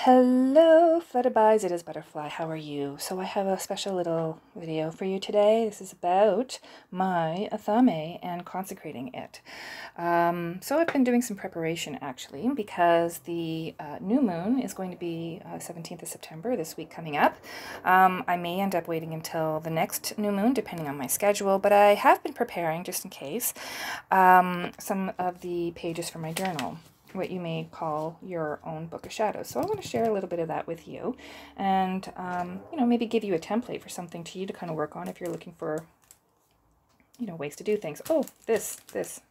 Hello, Flutterby's, it is Butterfly. How are you? So I have a special little video for you today. This is about my Athame and consecrating it. So I've been doing some preparation actually because the new moon is going to be 17th of September, this week coming up. I may end up waiting until the next new moon depending on my schedule, but I have been preparing just in case some of the pages for my journal, what you may call your own book of shadows. So I want to share a little bit of that with you and, maybe give you a template for something to you to kind of work on if you're looking for, ways to do things. Oh, this,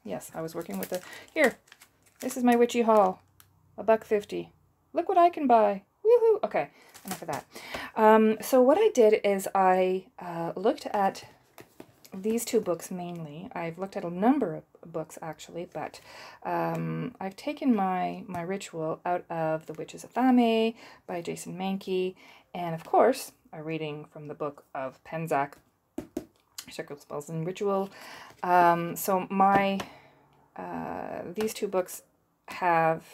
yes, I was working with here, this is my witchy haul, $1.50. Look what I can buy. Woohoo! Okay, enough of that. So what I did is I looked at these two books mainly. I've looked at a number of books actually, but I've taken my ritual out of The Witch's Athame by Jason Mankey, and of course a reading from the book of Penzak, Circle Spells and Ritual. So my these two books have,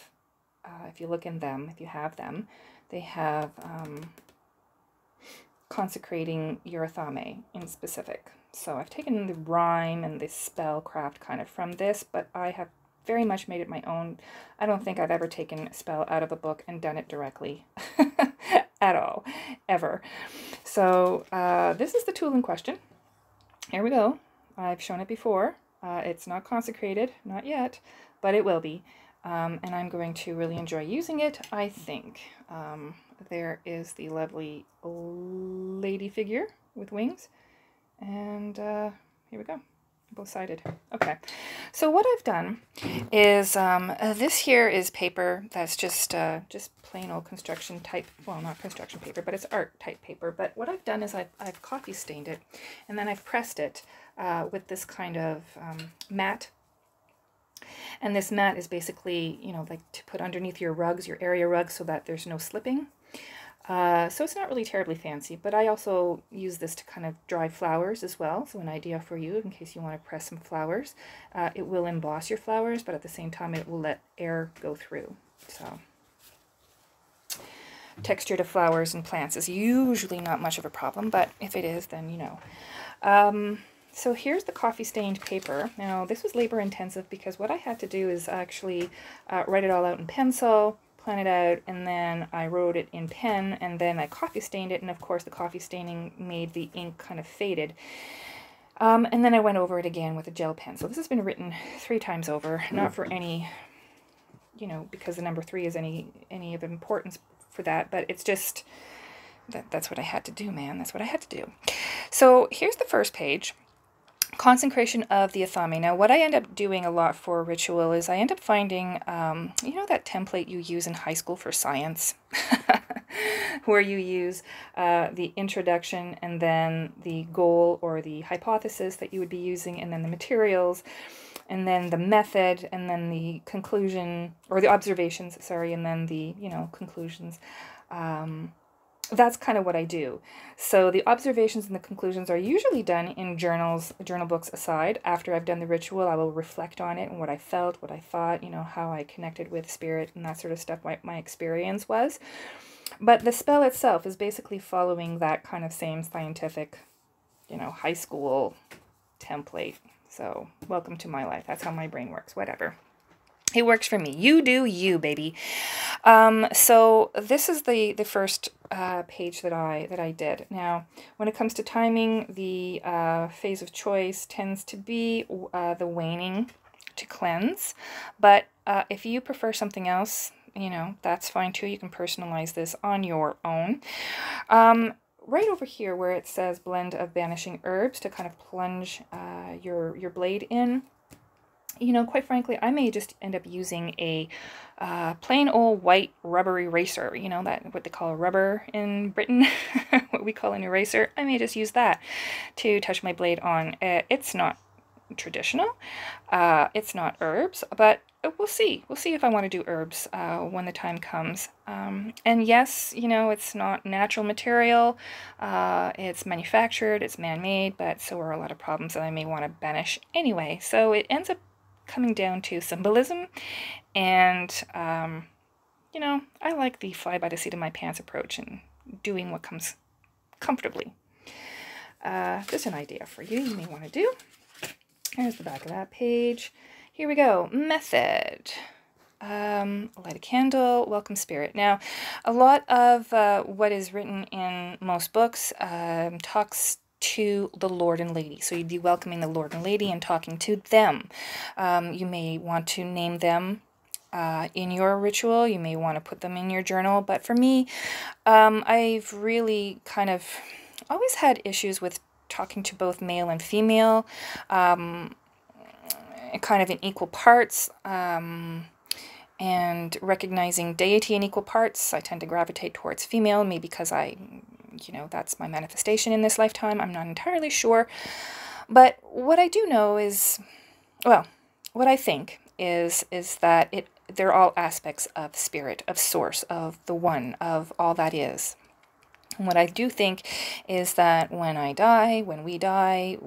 if you look in them, if you have them, they have consecrating your Athame in specific. So I've taken the rhyme and the spellcraft kind of from this, but I have very much made it my own. I don't think I've ever taken a spell out of a book and done it directly at all, ever. So this is the tool in question. Here we go. I've shown it before. It's not consecrated, not yet, but it will be. And I'm going to really enjoy using it, I think. There is the lovely lady figure with wings. And here we go, both-sided. Okay, so what I've done is this here is paper that's just plain old construction type, well, not construction paper, but it's art type paper. But what I've done is I've coffee stained it, and then I've pressed it with this kind of mat. And this mat is basically, like to put underneath your rugs, your area rugs, so that there's no slipping. So it's not really terribly fancy, but I also use this to kind of dry flowers as well. So an idea for you in case you want to press some flowers. It will emboss your flowers, but at the same time it will let air go through. So texture to flowers and plants is usually not much of a problem, but if it is, then you know. So here's the coffee stained paper. Now this was labor intensive because what I had to do is actually write it all out in pencil, plan it out, and then I wrote it in pen, and then I coffee stained it, and of course the coffee staining made the ink kind of faded. And then I went over it again with a gel pen. So this has been written 3 times over, not for any, because the number 3 is any of importance for that, but it's just, that's what I had to do, man. That's what I had to do. So here's the first page. Consecration of the Athame. Now, what I end up doing a lot for ritual is I end up finding, that template you use in high school for science, where you use the introduction and then the goal or the hypothesis that you would be using, and then the materials, and then the method, and then the conclusion, or the observations, sorry, and then the, conclusions. That's kind of what I do. So the observations and the conclusions are usually done in journals, journal books aside. After I've done the ritual, I will reflect on it and what I felt, what I thought, how I connected with spirit and that sort of stuff, what my experience was. But the spell itself is basically following that kind of same scientific, high school template. So welcome to my life. That's how my brain works, whatever. It works for me. You do you, baby. So this is the first page that I did. Now, when it comes to timing, the phase of choice tends to be the waning to cleanse. But if you prefer something else, that's fine too. You can personalize this on your own. Right over here where it says blend of banishing herbs to kind of plunge your blade in. Quite frankly, I may just end up using a plain old white rubber eraser, that what they call a rubber in Britain, what we call an eraser. I may just use that to touch my blade on. It's not traditional, it's not herbs, but we'll see. We'll see if I want to do herbs when the time comes. And yes, it's not natural material, it's manufactured, it's man-made, but so are a lot of problems that I may want to banish anyway. So it ends up coming down to symbolism and you know, I like the fly by the seat of my pants approach and doing what comes comfortably. Just an idea for you may want to do. Here's the back of that page. Here we go. Method. Light a candle, welcome spirit. Now, a lot of what is written in most books talks to the Lord and Lady. So you'd be welcoming the Lord and Lady and talking to them. You may want to name them in your ritual. You may want to put them in your journal. But for me, I've really kind of always had issues with talking to both male and female, kind of in equal parts. And recognizing deity in equal parts. I tend to gravitate towards female, maybe because that's my manifestation in this lifetime. I'm not entirely sure. But what I do know is, well, what I think is that they're all aspects of spirit, of source, of the one, of all that is. And what I do think is that when we die,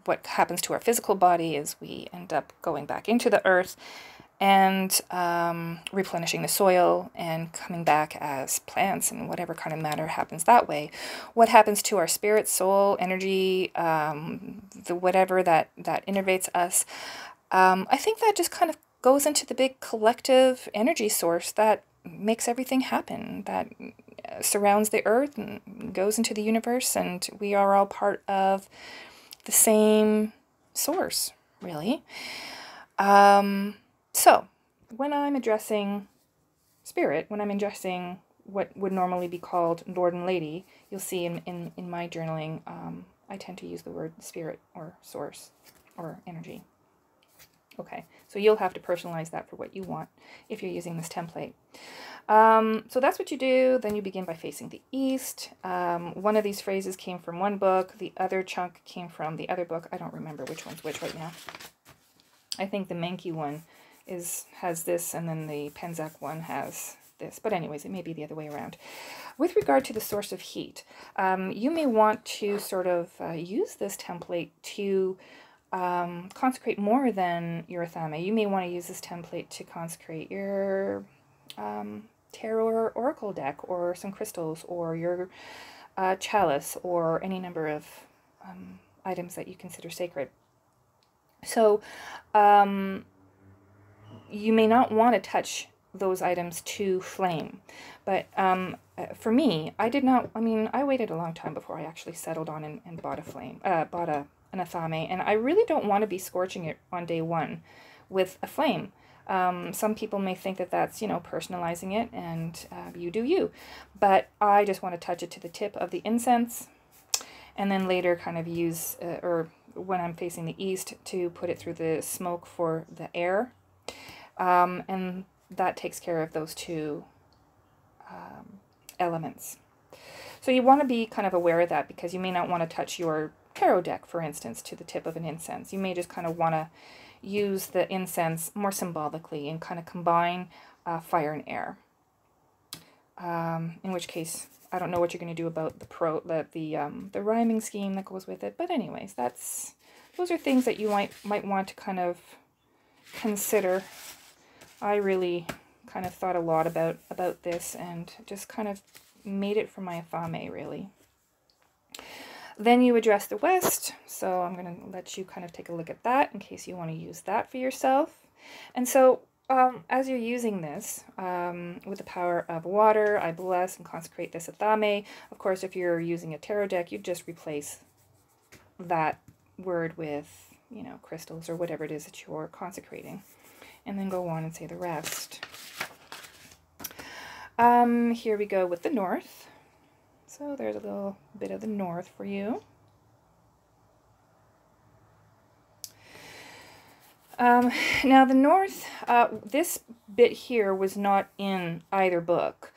what happens to our physical body is we end up going back into the earth and replenishing the soil and coming back as plants and whatever kind of matter happens that way. What happens to our spirit, soul, energy, the whatever that innervates us, I think that just kind of goes into the big collective energy source that makes everything happen, that surrounds the earth and goes into the universe, and we are all part of the same source, really. So, when I'm addressing spirit, when I'm addressing what would normally be called Lord and Lady, you'll see in my journaling, I tend to use the word spirit or source or energy. Okay, so you'll have to personalize that for what you want if you're using this template. So that's what you do. Then you begin by facing the east. One of these phrases came from one book. The other chunk came from the other book. I don't remember which one's which right now. I think the Menke one has this, and then the Penzak one has this. But anyways, it may be the other way around. With regard to the source of heat, you may want to sort of use this template to consecrate more than your Athame. You may want to use this template to consecrate your tarot or oracle deck, or some crystals, or your chalice, or any number of items that you consider sacred. So, you may not want to touch those items to flame. But for me, I waited a long time before I actually settled on and bought an Athame. And I really don't want to be scorching it on day one with a flame. Some people may think that that's, personalizing it, and you do you. But I just want to touch it to the tip of the incense, and then later kind of use, or when I'm facing the east, to put it through the smoke for the air. And that takes care of those two elements. So you want to be kind of aware of that, because you may not want to touch your tarot deck, for instance, to the tip of an incense. You may just kind of want to use the incense more symbolically and kind of combine fire and air. In which case, I don't know what you're going to do about the rhyming scheme that goes with it. But anyways, those are things that you might want to kind of consider. I really kind of thought a lot about this and just kind of made it for my Athame, really. Then you address the west, so I'm going to let you kind of take a look at that in case you want to use that for yourself. And so as you're using this, with the power of water, I bless and consecrate this Athame. Of course, if you're using a tarot deck, you just replace that word with, crystals or whatever it is that you're consecrating. And then go on and say the rest. Here we go with the north. So there's a little bit of the north for you. Now the north, this bit here was not in either book.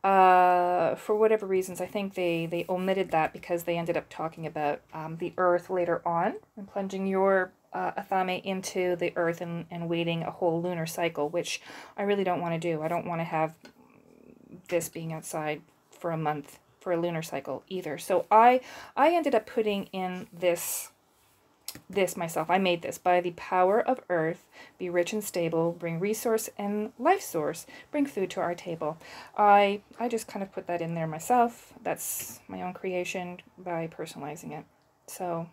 For whatever reasons, I think they omitted that because they ended up talking about the earth later on and plunging your Athame into the earth and waiting a whole lunar cycle, which I really don't want to do. I don't want to have this being outside for a month for a lunar cycle either. So I ended up putting in this this myself. I made this. By the power of earth, be rich and stable, bring resource and life source, bring food to our table. I just kind of put that in there myself. That's my own creation by personalizing it. So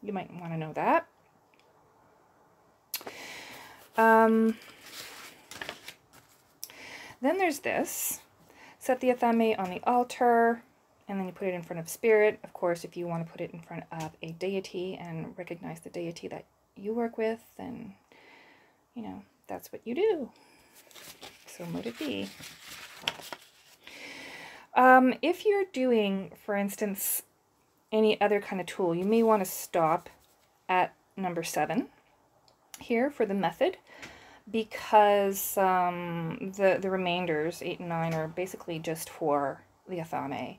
you might want to know that. Then there's this. Set the Athame on the altar, and then you put it in front of spirit. Of course, if you want to put it in front of a deity and recognize the deity that you work with, then, you know, that's what you do. So mote it be. If you're doing, for instance, any other kind of tool, you may want to stop at number 7 here for the method, because the remainders, 8 and 9, are basically just for the Athame.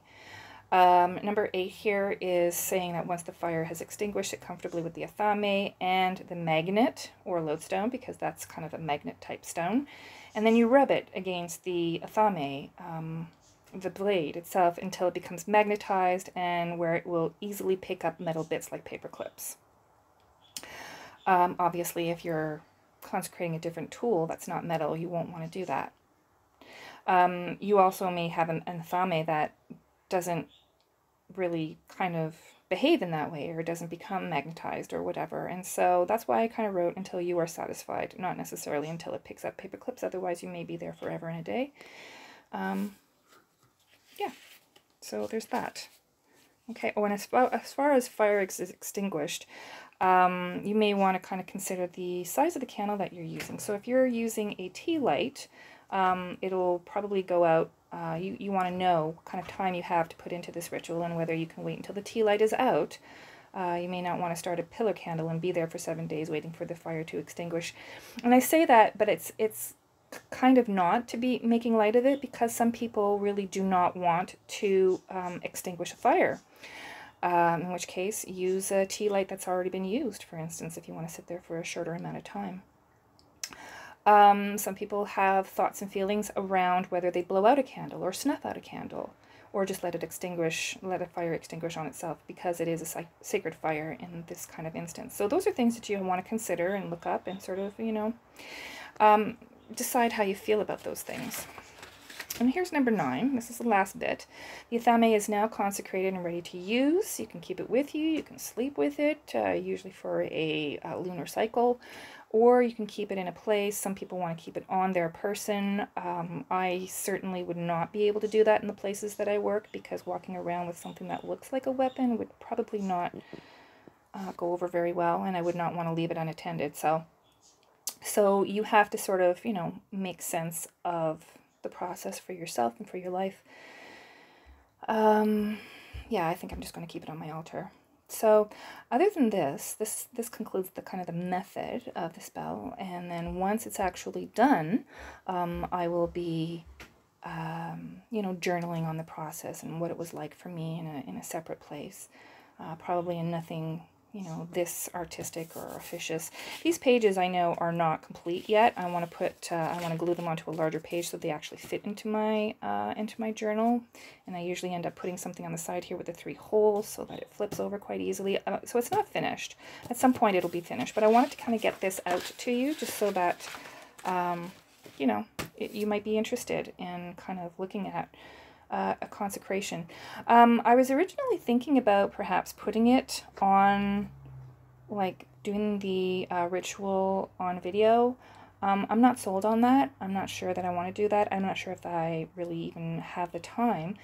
Number 8 here is saying that once the fire has extinguished it comfortably with the Athame and the magnet or lodestone, because that's kind of a magnet type stone, and then you rub it against the Athame, the blade itself, until it becomes magnetized and where it will easily pick up metal bits like paper clips. Obviously, if you're consecrating a different tool that's not metal, you won't want to do that. You also may have an Athame that doesn't really kind of behave in that way, or doesn't become magnetized or whatever, and so that's why I kind of wrote until you are satisfied, not necessarily until it picks up paper clips, otherwise you may be there forever and a day. Yeah, so there's that. Okay, oh, and as far as fire is extinguished, you may want to kind of consider the size of the candle that you're using. So if you're using a tea light, it'll probably go out. You want to know what kind of time you have to put into this ritual and whether you can wait until the tea light is out. You may not want to start a pillar candle and be there for 7 days waiting for the fire to extinguish. And I say that, but it's kind of not to be making light of it, because some people really do not want to extinguish a fire. In which case, use a tea light that's already been used, for instance, if you want to sit there for a shorter amount of time. Some people have thoughts and feelings around whether they blow out a candle or snuff out a candle, or just let it extinguish, let a fire extinguish on itself, because it is a sacred fire in this kind of instance. So those are things that you want to consider and look up and sort of, you know, decide how you feel about those things. And here's number 9. This is the last bit. The Athame is now consecrated and ready to use. You can keep it with you. You can sleep with it, usually for a lunar cycle, or you can keep it in a place. Some people want to keep it on their person. I certainly would not be able to do that in the places that I work, because walking around with something that looks like a weapon would probably not go over very well, and I would not want to leave it unattended. So you have to sort of, you know, make sense of the process for yourself and for your life. Yeah, I think I'm just going to keep it on my altar. So other than this concludes the kind of the method of the spell. And then once it's actually done, I will be, you know, journaling on the process and what it was like for me in a separate place. Probably in nothing, you know, this artistic or officious. These pages I know are not complete yet. I want to glue them onto a larger page so they actually fit into my journal. And I usually end up putting something on the side here with the 3 holes so that it flips over quite easily. So it's not finished. At some point it'll be finished, but I wanted to kind of get this out to you just so that, you know, you might be interested in kind of looking at a consecration. I was originally thinking about perhaps putting it on, like doing the ritual on video. I'm not sold on that. I'm not sure that I want to do that. I'm not sure if I really even have the time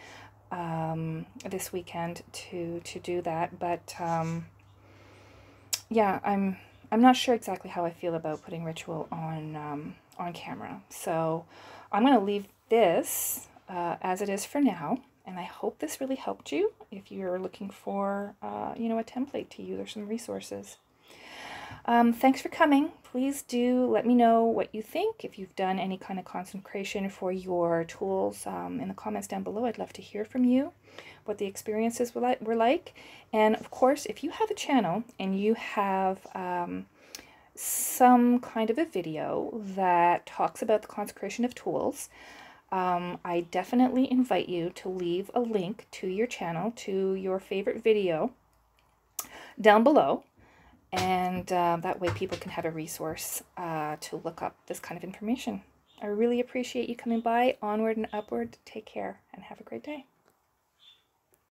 this weekend to do that. But yeah, I'm not sure exactly how I feel about putting ritual on camera. So I'm going to leave this as it is for now, and I hope this really helped you if you're looking for, you know, a template to use or some resources. Thanks for coming. Please do let me know what you think. If you've done any kind of consecration for your tools in the comments down below, I'd love to hear from you, what the experiences were like. And of course, if you have a channel and you have some kind of a video that talks about the consecration of tools, I definitely invite you to leave a link to your channel, to your favorite video down below, And that way people can have a resource to look up this kind of information. I really appreciate you coming by. Onward and upward. Take care and have a great day.